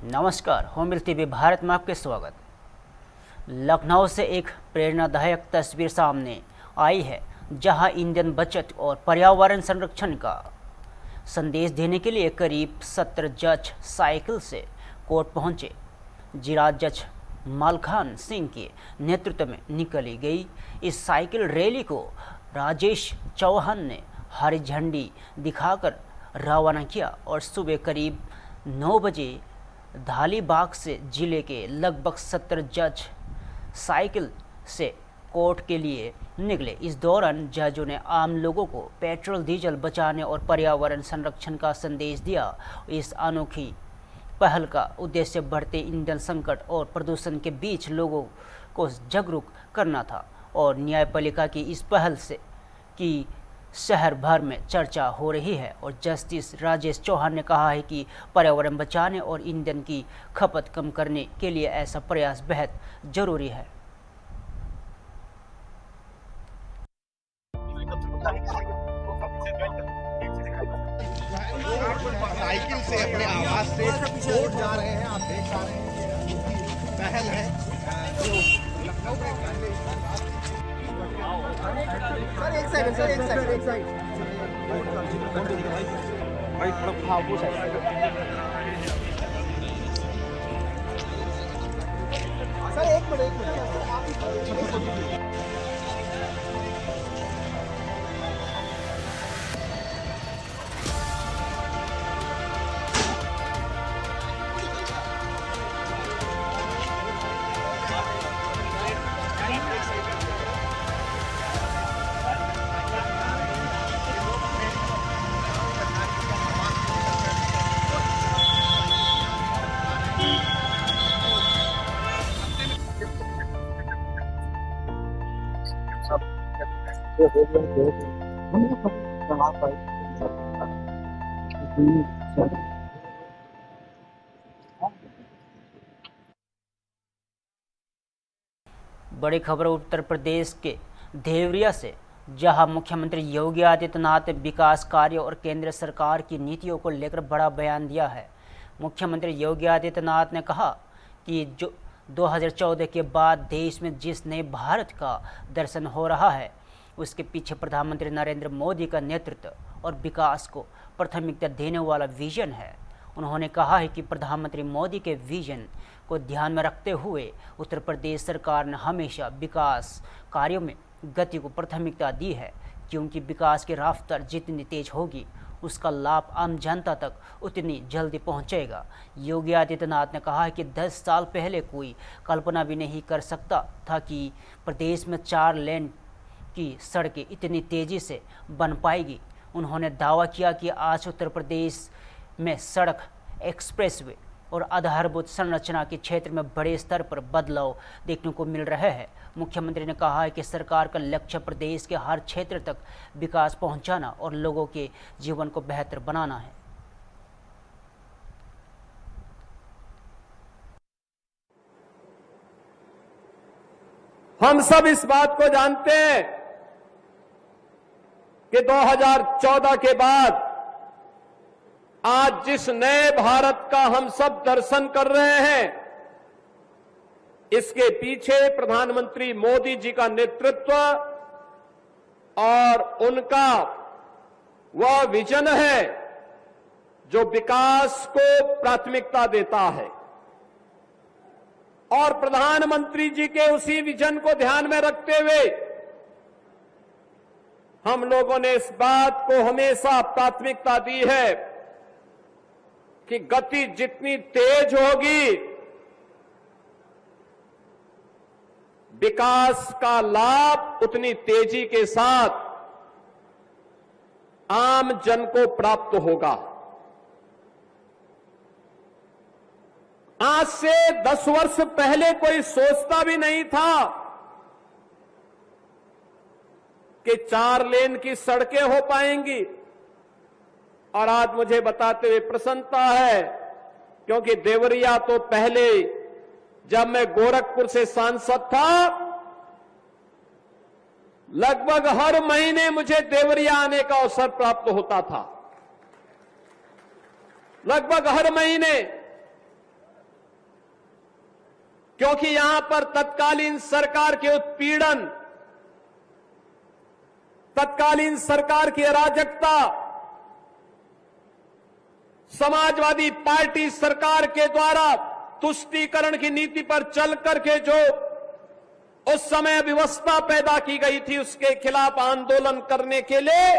नमस्कार, होमिल टीवी भारत में आपके स्वागत। लखनऊ से एक प्रेरणादायक तस्वीर सामने आई है, जहां इंधन बचत और पर्यावरण संरक्षण का संदेश देने के लिए करीब 70 जज साइकिल से कोर्ट पहुंचे। जिला जज मलखान सिंह के नेतृत्व में निकाली गई इस साइकिल रैली को राजेश चौहान ने हरी झंडी दिखाकर रवाना किया और सुबह करीब 9 बजे धालीबाग से जिले के लगभग 70 जज साइकिल से कोर्ट के लिए निकले। इस दौरान जजों ने आम लोगों को पेट्रोल डीजल बचाने और पर्यावरण संरक्षण का संदेश दिया। इस अनोखी पहल का उद्देश्य बढ़ते ईंधन संकट और प्रदूषण के बीच लोगों को जागरूक करना था और न्यायपालिका की इस पहल से की शहर भर में चर्चा हो रही है। और जस्टिस राजेश चौहान ने कहा है कि पर्यावरण बचाने और ईंधन की खपत कम करने के लिए ऐसा प्रयास बेहद जरूरी है। साइकिल से अपने आवाज से वोट जा रहे हैं। आप देख पा रहे हैं ये पहल है जो लखनऊ में पहले सर एक साइड भाई थोड़ा वो साइड सर एक मिनट बड़ी खबर उत्तर प्रदेश के देवरिया से, जहां मुख्यमंत्री योगी आदित्यनाथ ने विकास कार्य और केंद्र सरकार की नीतियों को लेकर बड़ा बयान दिया है। मुख्यमंत्री योगी आदित्यनाथ ने कहा कि जो 2014 के बाद देश में जिस नए भारत का दर्शन हो रहा है, उसके पीछे प्रधानमंत्री नरेंद्र मोदी का नेतृत्व और विकास को प्राथमिकता देने वाला विजन है। उन्होंने कहा है कि प्रधानमंत्री मोदी के विजन को ध्यान में रखते हुए उत्तर प्रदेश सरकार ने हमेशा विकास कार्यों में गति को प्राथमिकता दी है, क्योंकि विकास की रफ्तार जितनी तेज होगी उसका लाभ आम जनता तक उतनी जल्दी पहुंचेगा। योगी आदित्यनाथ ने कहा है कि 10 साल पहले कोई कल्पना भी नहीं कर सकता था कि प्रदेश में 4 लेन की सड़कें इतनी तेजी से बन पाएगी। उन्होंने दावा किया कि आज उत्तर प्रदेश में सड़क, एक्सप्रेसवे और आधारभूत संरचना के क्षेत्र में बड़े स्तर पर बदलाव देखने को मिल रहे हैं। मुख्यमंत्री ने कहा है कि सरकार का लक्ष्य प्रदेश के हर क्षेत्र तक विकास पहुंचाना और लोगों के जीवन को बेहतर बनाना है। हम सब इस बात को जानते हैं कि 2014 के बाद आज जिस नए भारत का हम सब दर्शन कर रहे हैं, इसके पीछे प्रधानमंत्री मोदी जी का नेतृत्व और उनका वह विजन है जो विकास को प्राथमिकता देता है। और प्रधानमंत्री जी के उसी विजन को ध्यान में रखते हुए हम लोगों ने इस बात को हमेशा प्राथमिकता दी है कि गति जितनी तेज होगी, विकास का लाभ उतनी तेजी के साथ आम जन को प्राप्त होगा। आज से 10 वर्ष पहले कोई सोचता भी नहीं था कि 4 लेन की सड़कें हो पाएंगी। और आज मुझे बताते हुए प्रसन्नता है, क्योंकि देवरिया तो पहले जब मैं गोरखपुर से सांसद था, लगभग हर महीने मुझे देवरिया आने का अवसर प्राप्त होता था। लगभग हर महीने क्योंकि यहां पर तत्कालीन सरकार के उत्पीड़न, तत्कालीन सरकार की अराजकता, समाजवादी पार्टी सरकार के द्वारा तुष्टीकरण की नीति पर चल करके जो उस समय व्यवस्था पैदा की गई थी, उसके खिलाफ आंदोलन करने के लिए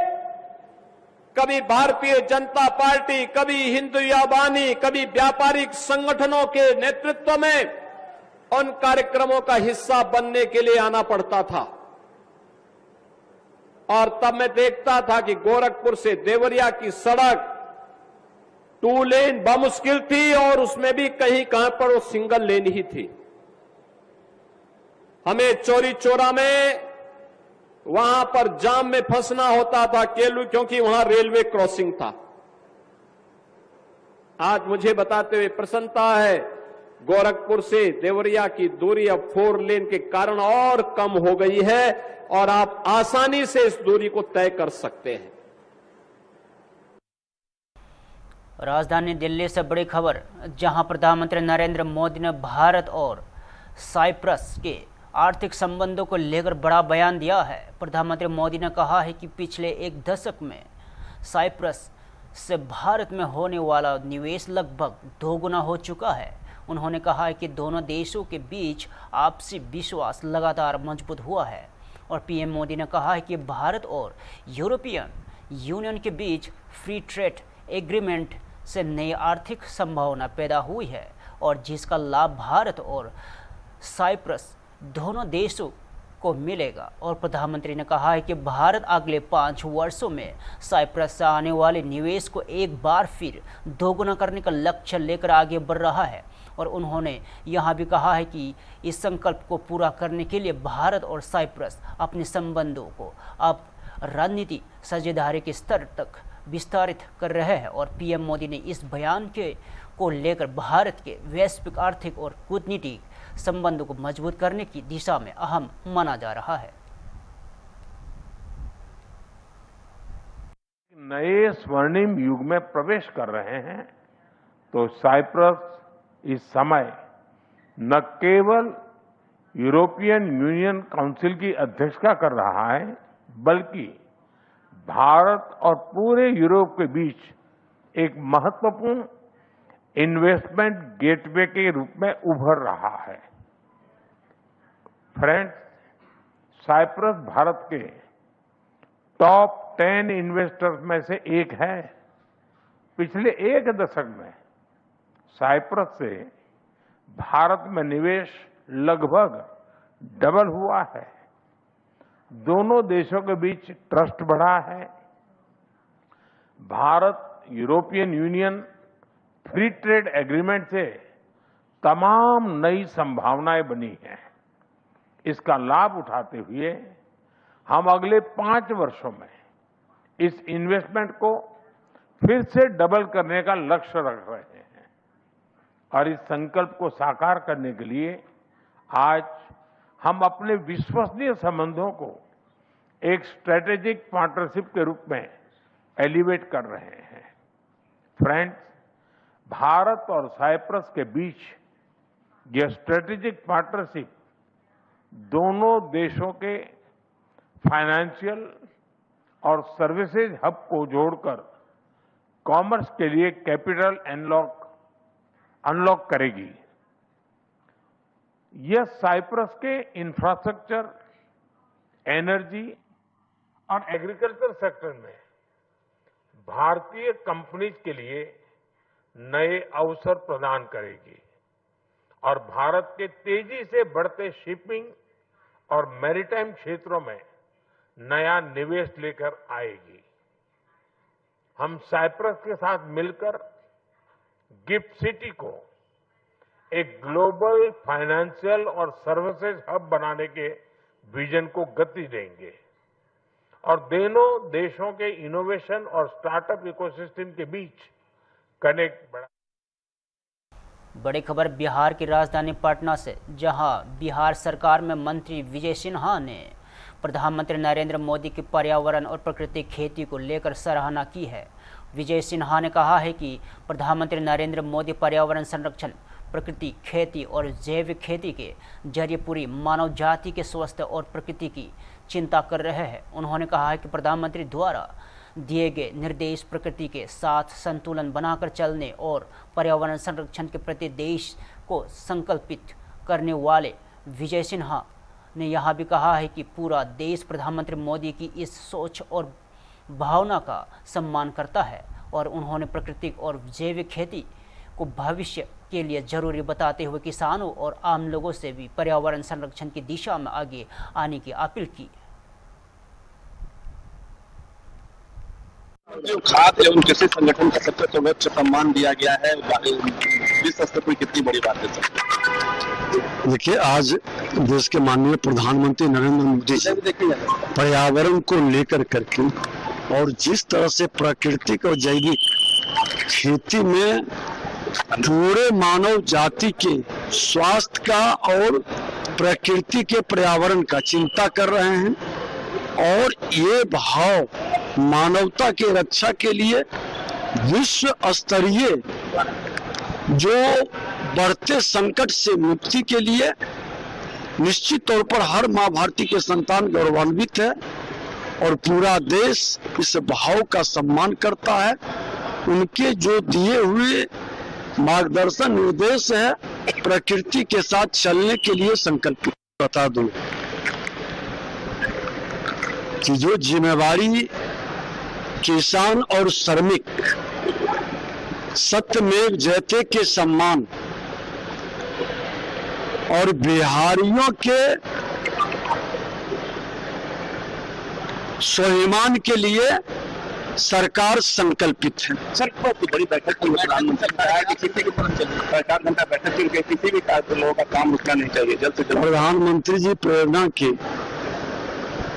कभी भारतीय जनता पार्टी, कभी हिंदू बानी, कभी व्यापारिक संगठनों के नेतृत्व में उन कार्यक्रमों का हिस्सा बनने के लिए आना पड़ता था। और तब मैं देखता था कि गोरखपुर से देवरिया की सड़क 2 लेन बमुश्किल थी और उसमें भी कहीं कहां पर वो सिंगल लेन ही थी। हमें चौरी चौरा में वहां पर जाम में फंसना होता था क्योंकि वहां रेलवे क्रॉसिंग था। आज मुझे बताते हुए प्रसन्नता है, गोरखपुर से देवरिया की दूरी अब 4 लेन के कारण और कम हो गई है और आप आसानी से इस दूरी को तय कर सकते हैं। राजधानी दिल्ली से बड़ी खबर, जहां प्रधानमंत्री नरेंद्र मोदी ने भारत और साइप्रस के आर्थिक संबंधों को लेकर बड़ा बयान दिया है। प्रधानमंत्री मोदी ने कहा है कि पिछले 1 दशक में साइप्रस से भारत में होने वाला निवेश लगभग 2 गुना हो चुका है। उन्होंने कहा है कि दोनों देशों के बीच आपसी विश्वास लगातार मजबूत हुआ है और पीएम मोदी ने कहा है कि भारत और यूरोपियन यूनियन के बीच फ्री ट्रेड एग्रीमेंट से नई आर्थिक संभावना पैदा हुई है और जिसका लाभ भारत और साइप्रस दोनों देशों को मिलेगा। और प्रधानमंत्री ने कहा है कि भारत अगले 5 वर्षों में साइप्रस से आने वाले निवेश को एक बार फिर 2 गुना करने का लक्ष्य लेकर आगे बढ़ रहा है। और उन्होंने यहां भी कहा है कि इस संकल्प को पूरा करने के लिए भारत और साइप्रस अपने संबंधों को अब रणनीति साझेदारी के स्तर तक विस्तारित कर रहे हैं। और पीएम मोदी ने इस बयान को लेकर भारत के वैश्विक आर्थिक और कूटनीतिक संबंधों को मजबूत करने की दिशा में अहम माना जा रहा है। नए स्वर्णिम युग में प्रवेश कर रहे हैं तो साइप्रस इस समय न केवल यूरोपियन यूनियन काउंसिल की अध्यक्षता कर रहा है, बल्कि भारत और पूरे यूरोप के बीच एक महत्वपूर्ण इन्वेस्टमेंट गेटवे के रूप में उभर रहा है। फ्रेंड्स, साइप्रस भारत के टॉप 10 इन्वेस्टर्स में से एक है। पिछले 1 दशक में साइप्रस से भारत में निवेश लगभग डबल हुआ है। दोनों देशों के बीच ट्रस्ट बढ़ा है। Bharat European union free trade agreement से तमाम नई संभावनाएं बनी हैं। इसका लाभ उठाते हुए हम अगले 5 वर्षों में इस इन्वेस्टमेंट को फिर से डबल करने का लक्ष्य रख रहे हैं और इस संकल्प को साकार करने के लिए आज हम अपने विश्वसनीय संबंधों को एक स्ट्रेटेजिक पार्टनरशिप के रूप में एलिवेट कर रहे हैं। फ्रेंड्स, भारत और साइप्रस के बीच यह स्ट्रेटेजिक पार्टनरशिप दोनों देशों के फाइनेंशियल और सर्विसेज हब को जोड़कर कॉमर्स के लिए कैपिटल अनलॉक करेगी। यह साइप्रस के इंफ्रास्ट्रक्चर, एनर्जी और एग्रीकल्चर सेक्टर में भारतीय कंपनीज के लिए नए अवसर प्रदान करेगी और भारत के तेजी से बढ़ते शिपिंग और मैरीटाइम क्षेत्रों में नया निवेश लेकर आएगी। हम साइप्रस के साथ मिलकर गिफ्ट सिटी को एक ग्लोबल फाइनेंशियल और सर्विसेज हब बनाने के विजन को गति देंगे और दोनों देशों के इनोवेशन और स्टार्टअप इकोसिस्टम के बीच कनेक्ट बढ़ा। बड़ी खबर बिहार की राजधानी पटना से, जहां बिहार सरकार में मंत्री विजय सिन्हा ने प्रधानमंत्री नरेंद्र मोदी की पर्यावरण और प्राकृतिक खेती को लेकर सराहना की है। विजय सिन्हा ने कहा है कि प्रधानमंत्री नरेंद्र मोदी पर्यावरण संरक्षण, प्रकृति खेती और जैविक खेती के जरिए पूरी मानव जाति के स्वास्थ्य और प्रकृति की चिंता कर रहे हैं। उन्होंने कहा है कि प्रधानमंत्री द्वारा दिए गए निर्देश प्रकृति के साथ संतुलन बनाकर चलने और पर्यावरण संरक्षण के प्रति देश को संकल्पित करने वाले विजय सिन्हा ने यह भी कहा है कि पूरा देश प्रधानमंत्री मोदी की इस सोच और भावना का सम्मान करता है और उन्होंने प्राकृतिक और जैविक खेती को भविष्य के लिए जरूरी बताते हुए किसानों और आम लोगों से भी पर्यावरण संरक्षण की दिशा में आगे आने की अपील की। जो खाद्य एवं कृषि संगठन का सबसे सर्वोच्च सम्मान दिया गया है, विश्व स्तर पर कितनी बड़ी बात है सर? देखिए, आज देश के माननीय प्रधानमंत्री नरेंद्र मोदी जी पर्यावरण को लेकर करके और जिस तरह से प्राकृतिक और जैविक खेती में पूरे मानव जाति के स्वास्थ्य का और प्रकृति के पर्यावरण का चिंता कर रहे हैं और ये भाव मानवता के रक्षा के लिए विश्व स्तरीय जो बढ़ते संकट से मुक्ति के लिए निश्चित तौर पर हर माँ भारती के संतान गौरवान्वित है और पूरा देश इस भाव का सम्मान करता है। उनके जो दिए हुए मार्गदर्शन निर्देश है प्रकृति के साथ चलने के लिए संकल्पित। बता दूं कि जो जिम्मेवारी किसान और श्रमिक सत्यमेव जयते के सम्मान और बिहारियों के स्वाभिमान के लिए सरकार संकल्पित है। सर, बहुत बड़ी बैठक की प्रधानमंत्री ने कहा कि किसी भी सरकार घंटा बैठक के किसी भी लोगों का काम रुकना नहीं चाहिए, जल्द से जल्द। प्रधानमंत्री जी प्रेरणा के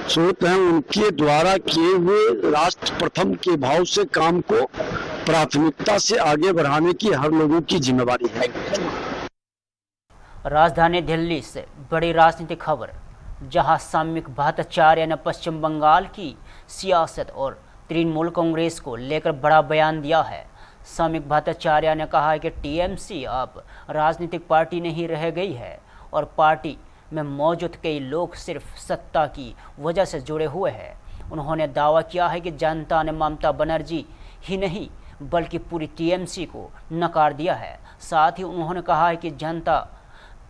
स्रोत हैं, उनके द्वारा किए हुए राष्ट्र प्रथम के भाव से काम को प्राथमिकता से आगे बढ़ाने की हर लोगों की जिम्मेवारी है। राजधानी दिल्ली से बड़ी राजनीतिक खबर, जहां सामयिक भट्टाचार्य ने पश्चिम बंगाल की सियासत और तृणमूल कांग्रेस को लेकर बड़ा बयान दिया है। सामयिक भट्टाचार्य ने कहा है कि टीएमसी अब राजनीतिक पार्टी नहीं रह गई है और पार्टी में मौजूद कई लोग सिर्फ सत्ता की वजह से जुड़े हुए हैं। उन्होंने दावा किया है कि जनता ने ममता बनर्जी ही नहीं बल्कि पूरी टीएमसी को नकार दिया है। साथ ही उन्होंने कहा है कि जनता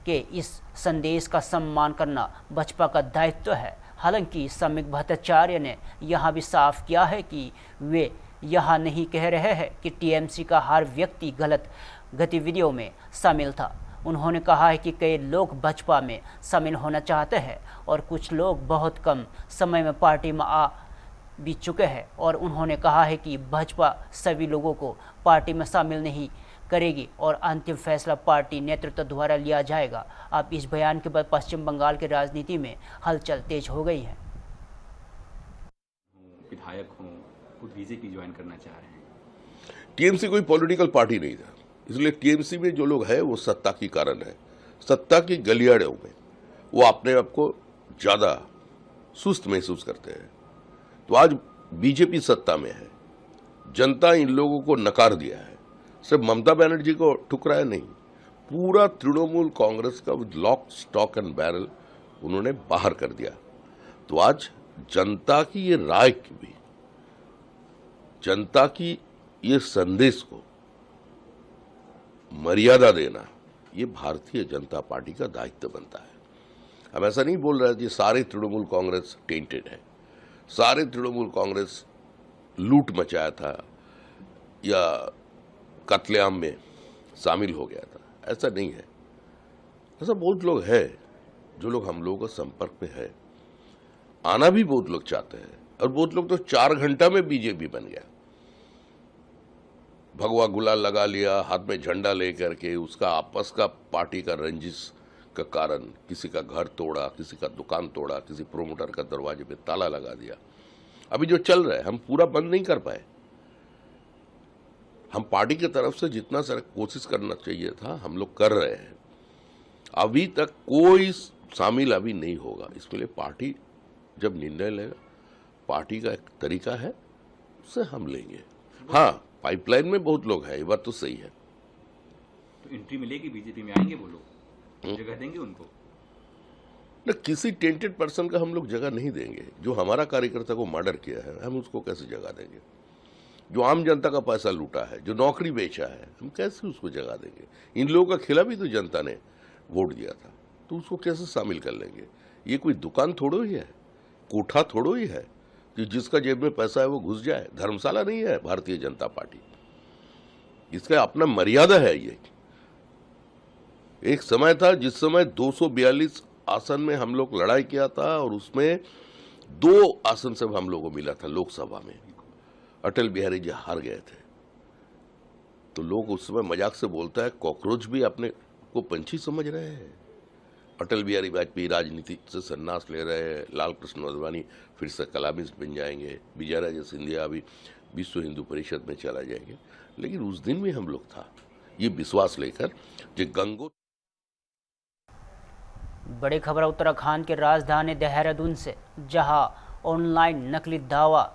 के इस संदेश का सम्मान करना भाजपा का दायित्व है। हालांकि सामयिक भट्टाचार्य ने यह भी साफ किया है कि वे यह नहीं कह रहे हैं कि टीएमसी का हर व्यक्ति गलत गतिविधियों में शामिल था। उन्होंने कहा है कि कई लोग भाजपा में शामिल होना चाहते हैं और कुछ लोग बहुत कम समय में पार्टी में आ भी चुके हैं और उन्होंने कहा है कि भाजपा सभी लोगों को पार्टी में शामिल नहीं करेगी और अंतिम फैसला पार्टी नेतृत्व द्वारा लिया जाएगा। अब इस बयान के बाद पश्चिम बंगाल की राजनीति में हलचल तेज हो गई है। विधायक हों, खुद बीजेपी ज्वाइन करना चाह रहे हैं। टीएमसी कोई पॉलिटिकल पार्टी नहीं था, इसलिए टीएमसी में जो लोग हैं वो सत्ता की कारण है। सत्ता की गलियारों में वो अपने आप को ज्यादा सुस्त महसूस करते हैं। तो आज बीजेपी सत्ता में है, जनता इन लोगों को नकार दिया है। सिर्फ ममता बनर्जी को ठुकराया नहीं, पूरा तृणमूल कांग्रेस का लॉक स्टॉक एंड बैरल उन्होंने बाहर कर दिया। तो आज जनता की ये राय की भी, जनता की ये संदेश को मर्यादा देना, ये भारतीय जनता पार्टी का दायित्व बनता है। हम ऐसा नहीं बोल रहे कि सारे तृणमूल कांग्रेस टेंटेड है, सारे तृणमूल कांग्रेस लूट मचाया था या कत्लेआम में शामिल हो गया था, ऐसा नहीं है। ऐसा बहुत लोग हैं जो लोग हम लोगों के संपर्क में है, आना भी बहुत लोग चाहते हैं और बहुत लोग तो 4 घंटा में बीजेपी बन गया। भगवा गुलाल लगा लिया, हाथ में झंडा लेकर के, उसका आपस का पार्टी का रंजिश का कारण किसी का घर तोड़ा, किसी का दुकान तोड़ा, किसी प्रोमोटर का दरवाजे पे ताला लगा दिया। अभी जो चल रहा है हम पूरा बंद नहीं कर पाए। हम पार्टी की तरफ से जितना सारा कोशिश करना चाहिए था हम लोग कर रहे हैं। अभी तक कोई शामिल अभी नहीं होगा। इसके लिए पार्टी जब निर्णय लेगा, पार्टी का एक तरीका है, उससे हम लेंगे। हाँ, पाइपलाइन में बहुत लोग हैं, ये बात तो सही है। तो एंट्री मिलेगी, बीजेपी में आएंगे वो लोग, जगह देंगे उनको? न, किसी टेंटेड पर्सन का हम लोग जगह नहीं देंगे। जो हमारा कार्यकर्ता को मर्डर किया है, हम उसको कैसे जगह देंगे? जो आम जनता का पैसा लूटा है, जो नौकरी बेचा है, हम कैसे उसको जगह देंगे? इन लोगों का खिलाफ भी तो जनता ने वोट दिया था, तो उसको कैसे शामिल कर लेंगे? ये कोई दुकान थोड़ो ही है, कोठा थोड़ो ही है कि जिसका जेब में पैसा है वो घुस जाए। धर्मशाला नहीं है भारतीय जनता पार्टी, इसका अपना मर्यादा है। ये एक समय था जिस समय 242 आसन में हम लोग लड़ाई किया था और उसमें 2 आसन से हम लोगों को मिला था लोकसभा में। अटल बिहारी जी हार गए थे, तो लोग उस समय मजाक से बोलता है कॉकरोच भी अपने को पंछी समझ रहे हैं। अटल बिहारी वाजपेयी राजनीति से संन्यास ले रहे हैं, लाल कृष्ण आडवाणी फिर से कलामिस्ट बन जाएंगे, विजयराजे सिंधिया भी विश्व हिंदू परिषद में चला जाएंगे। लेकिन उस दिन भी हम लोग था ये विश्वास लेकर जो गंगो। बड़ी खबर उत्तराखंड की राजधानी देहरादून से, जहां ऑनलाइन नकली दावा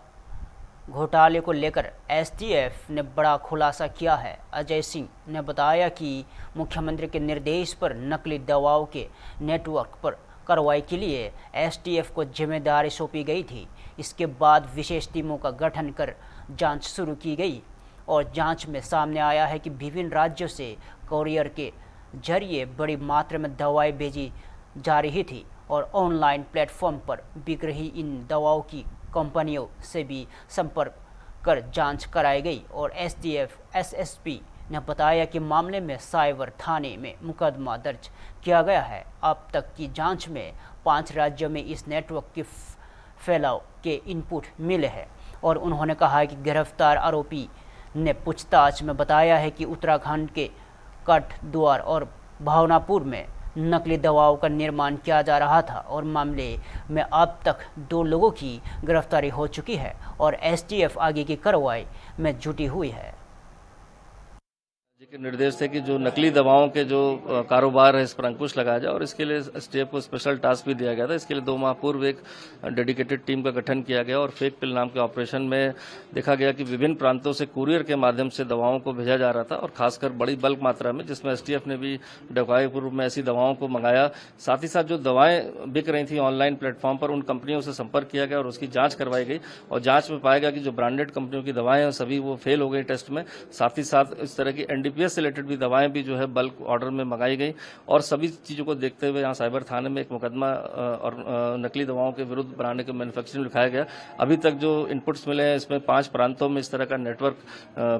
घोटाले को लेकर एसटीएफ ने बड़ा खुलासा किया है। अजय सिंह ने बताया कि मुख्यमंत्री के निर्देश पर नकली दवाओं के नेटवर्क पर कार्रवाई के लिए एसटीएफ को जिम्मेदारी सौंपी गई थी। इसके बाद विशेष टीमों का गठन कर जांच शुरू की गई और जांच में सामने आया है कि विभिन्न राज्यों से कोरियर के जरिए बड़ी मात्रा में दवाएं भेजी जा रही थी और ऑनलाइन प्लेटफॉर्म पर बिक रही इन दवाओं की कंपनियों से भी संपर्क कर जांच कराई गई और एसटीएफ एसएसपी ने बताया कि मामले में साइबर थाने में मुकदमा दर्ज किया गया है। अब तक की जांच में 5 राज्यों में इस नेटवर्क के फैलाव के इनपुट मिले हैं और उन्होंने कहा कि गिरफ्तार आरोपी ने पूछताछ में बताया है कि उत्तराखंड के कटद्वार और भावनापुर में नकली दवाओं का निर्माण किया जा रहा था और मामले में अब तक 2 लोगों की गिरफ्तारी हो चुकी है और एसटीएफ आगे की कार्रवाई में जुटी हुई है। के निर्देश थे कि जो नकली दवाओं के जो कारोबार है इस पर अंकुश लगाया जाए और इसके लिए एसटीएफ को स्पेशल टास्क भी दिया गया था। इसके लिए 2 माह पूर्व एक डेडिकेटेड टीम का गठन किया गया और फेक पिल नाम के ऑपरेशन में देखा गया कि विभिन्न प्रांतों से कुरियर के माध्यम से दवाओं को भेजा जा रहा था और खासकर बड़ी बल्क मात्रा में, जिसमें एसटीएफ ने भी डकैती पूर्व में ऐसी दवाओं को मंगाया। साथ ही साथ जो दवाएं बिक रही थी ऑनलाइन प्लेटफॉर्म पर, उन कंपनियों से संपर्क किया गया और उसकी जांच करवाई गई और जांच में पाया गया कि जो ब्रांडेड कंपनियों की दवाएं हैं सभी वो फेल हो गई टेस्ट में। साथ ही साथ इस तरह की एनडीपीएस से रिलेटेड भी दवाएं भी जो है बल्क ऑर्डर में मंगाई गई और सभी चीजों को देखते हुए यहाँ साइबर थाने में एक मुकदमा और नकली दवाओं के विरुद्ध ब्रांड के मैन्युफैक्चरिंग लिखाया गया। अभी तक जो इनपुट्स मिले हैं इसमें 5 प्रांतों में इस तरह का नेटवर्क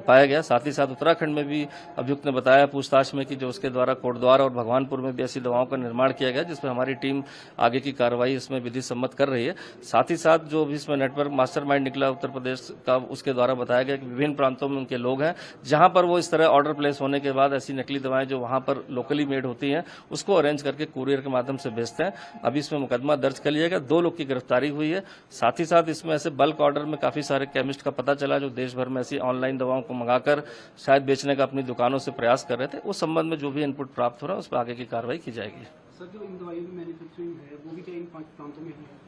पाया गया। साथ ही साथ उत्तराखंड में भी अभियुक्त ने बताया पूछताछ में कि जो उसके द्वारा कोटद्वार और भगवानपुर में भी ऐसी दवाओं का निर्माण किया गया, जिसमें हमारी टीम आगे की कार्रवाई इसमें विधि सम्मत कर रही है। साथ ही साथ जो भी इसमें नेटवर्क मास्टरमाइंड निकला उत्तर प्रदेश का, उसके द्वारा बताया गया कि विभिन्न प्रांतों में उनके लोग हैं जहां पर वो इस तरह ऑर्डर प्लेस होने के बाद ऐसी नकली दवाएं जो वहां पर लोकली मेड होती हैं उसको अरेंज करके कुरियर के माध्यम से भेजते हैं। अभी इसमें मुकदमा दर्ज कर लिया गया, 2 लोग की गिरफ्तारी हुई है। साथ ही साथ इसमें ऐसे बल्क ऑर्डर में काफी सारे केमिस्ट का पता चला जो देश भर में ऐसी ऑनलाइन दवाओं को मंगाकर शायद बेचने का अपनी दुकानों से प्रयास कर रहे थे। उस संबंध में जो भी इनपुट प्राप्त हो रहा है उस पर आगे की कार्रवाई की जाएगी। सर, जो इन दवाइयों की मैन्युफैक्चरिंग है वो भी क्या इन 5 प्रांतों में है?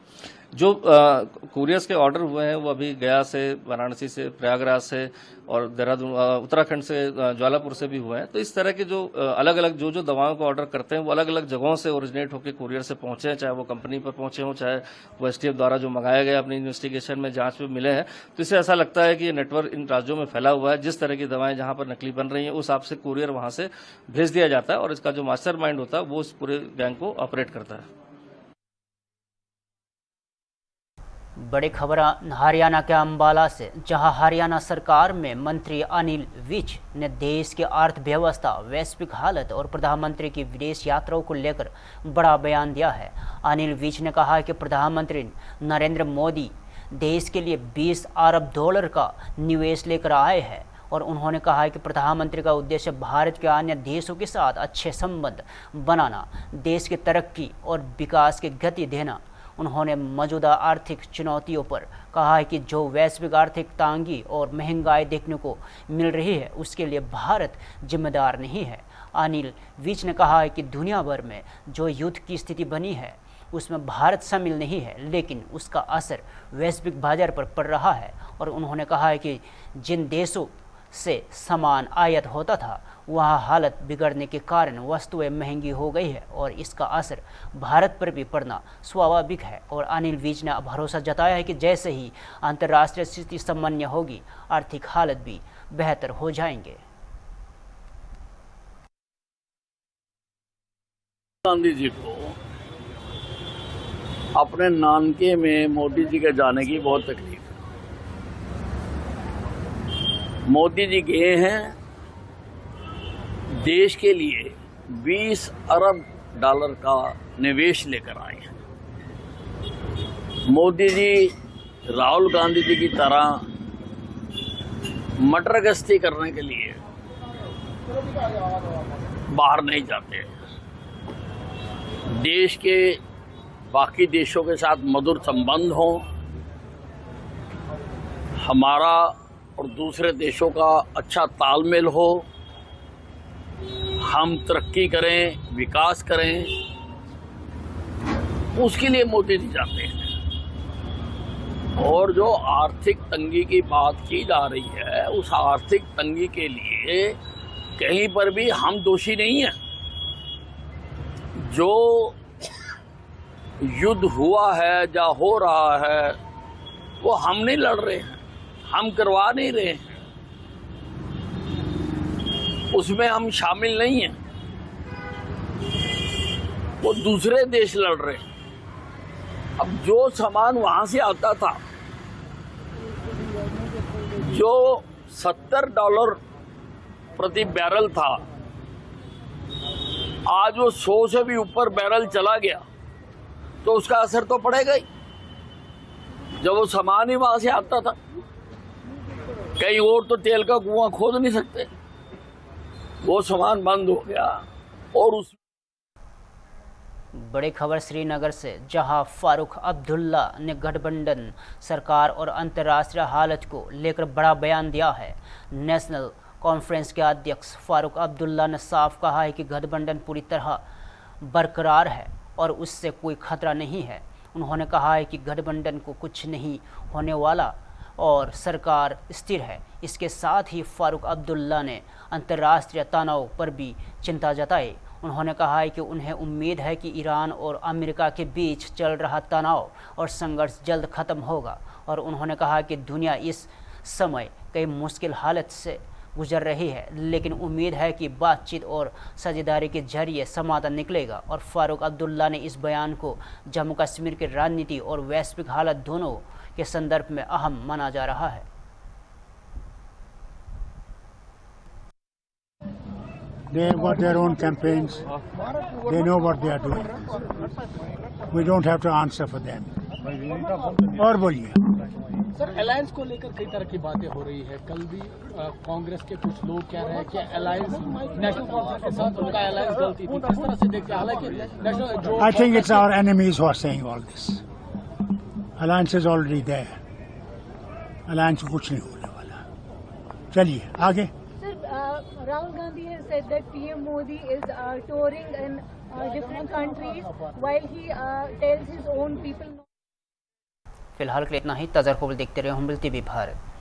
जो कुरियर्स के ऑर्डर हुए हैं वो अभी गया से, वाराणसी से, प्रयागराज से और देहरादून उत्तराखंड से, ज्वालापुर से भी हुए हैं। तो इस तरह के जो अलग अलग जो दवाओं को ऑर्डर करते हैं वो अलग अलग जगहों से ओरिजिनेट होकर कुरियर से पहुंचे हैं, चाहे वो कंपनी पर पहुंचे हों, चाहे वो एसटीएफ द्वारा जो मंगाया गया अपनी इन्वेस्टिगेशन में जांच में मिले हैं। तो इससे ऐसा लगता है कि ये नेटवर्क इन राज्यों में फैला हुआ है। जिस तरह की दवाएं जहां पर नकली बन रही हैं उस हिसाब से कुरियर वहां से भेज दिया जाता है और इसका जो मास्टरमाइंड होता है वो इस पूरे गैंग को ऑपरेट करता है। बड़ी खबर हरियाणा के अंबाला से, जहां हरियाणा सरकार में मंत्री अनिल विज ने देश की अर्थव्यवस्था, वैश्विक हालत और प्रधानमंत्री की विदेश यात्राओं को लेकर बड़ा बयान दिया है। अनिल विज ने कहा कि प्रधानमंत्री नरेंद्र मोदी देश के लिए $20 अरब का निवेश लेकर आए हैं और उन्होंने कहा है कि प्रधानमंत्री का उद्देश्य भारत के अन्य देशों के साथ अच्छे संबंध बनाना, देश की तरक्की और विकास की गति देना। उन्होंने मौजूदा आर्थिक चुनौतियों पर कहा है कि जो वैश्विक आर्थिक तंगी और महंगाई देखने को मिल रही है उसके लिए भारत जिम्मेदार नहीं है। अनिल विज ने कहा है कि दुनिया भर में जो युद्ध की स्थिति बनी है उसमें भारत शामिल नहीं है, लेकिन उसका असर वैश्विक बाजार पर पड़ रहा है और उन्होंने कहा है कि जिन देशों से सामान आयात होता था वहाँ हालत बिगड़ने के कारण वस्तुएं महंगी हो गई है और इसका असर भारत पर भी पड़ना स्वाभाविक है। और अनिल विज ने भरोसा जताया है कि जैसे ही अंतर्राष्ट्रीय स्थिति सामान्य होगी आर्थिक हालत भी बेहतर हो जाएंगे। गांधी जी को अपने नानके में मोदी जी के जाने की बहुत तकलीफ है। मोदी जी गए हैं देश के लिए 20 अरब डॉलर का निवेश लेकर आए हैं। मोदी जी राहुल गांधी जी की तरह मटर गश्ती करने के लिए बाहर नहीं जाते। देश के बाकी देशों के साथ मधुर संबंध हो, हमारा और दूसरे देशों का अच्छा तालमेल हो, हम तरक्की करें, विकास करें, उसके लिए मोदी जी जाते हैं। और जो आर्थिक तंगी की बात की जा रही है, उस आर्थिक तंगी के लिए कहीं पर भी हम दोषी नहीं हैं। जो युद्ध हुआ है या हो रहा है वो हम नहीं लड़ रहे हैं, हम करवा नहीं रहे हैं, उसमें हम शामिल नहीं हैं, वो दूसरे देश लड़ रहे हैं। अब जो सामान वहां से आता था जो $70 प्रति बैरल था, आज वो 100 से भी ऊपर बैरल चला गया, तो उसका असर तो पड़ेगा ही। जब वो सामान ही वहां से आता था, कहीं और तो तेल का कुआं खोद नहीं सकते, वो सामान बंद हो गया। और उस बड़ी खबर श्रीनगर से, जहां फारूक अब्दुल्ला ने गठबंधन सरकार और अंतर्राष्ट्रीय हालत को लेकर बड़ा बयान दिया है। नेशनल कॉन्फ्रेंस के अध्यक्ष फारूक अब्दुल्ला ने साफ कहा है कि गठबंधन पूरी तरह बरकरार है और उससे कोई खतरा नहीं है। उन्होंने कहा है कि गठबंधन को कुछ नहीं होने वाला और सरकार स्थिर है। इसके साथ ही फारूक अब्दुल्ला ने अंतर्राष्ट्रीय तनाव पर भी चिंता जताई। उन्होंने कहा है कि उन्हें उम्मीद है कि ईरान और अमेरिका के बीच चल रहा तनाव और संघर्ष जल्द खत्म होगा। और उन्होंने कहा कि दुनिया इस समय कई मुश्किल हालत से गुजर रही है, लेकिन उम्मीद है कि बातचीत और साझेदारी के जरिए समाधान निकलेगा। और फारूक अब्दुल्ला ने इस बयान को जम्मू कश्मीर की राजनीति और वैश्विक हालत दोनों के संदर्भ में अहम माना जा रहा है। They have got their own campaigns. They know what they are doing. We don't have to answer for them. और बोलिए सर, अलायंस को लेकर कई तरह की बातें हो रही है। कल भी कांग्रेस के कुछ लोग कह रहे हैं कि अलायंस नेशनल कॉन्फ्रेंस के साथ उनका अलायंस गलती थी। किस तरह से देखते हैं? हालांकि नेशनल जो I think it's our enemies who are saying all this. Alliance is already there. Alliance को कुछ नहीं होने वाला। चलिए आगे। Rahul Gandhi has said that PM Modi is touring in different countries while he tells his own people. फिलहाल के लिए इतना ही। ताज़ा खबर देखते रहे हम टीवी भारत।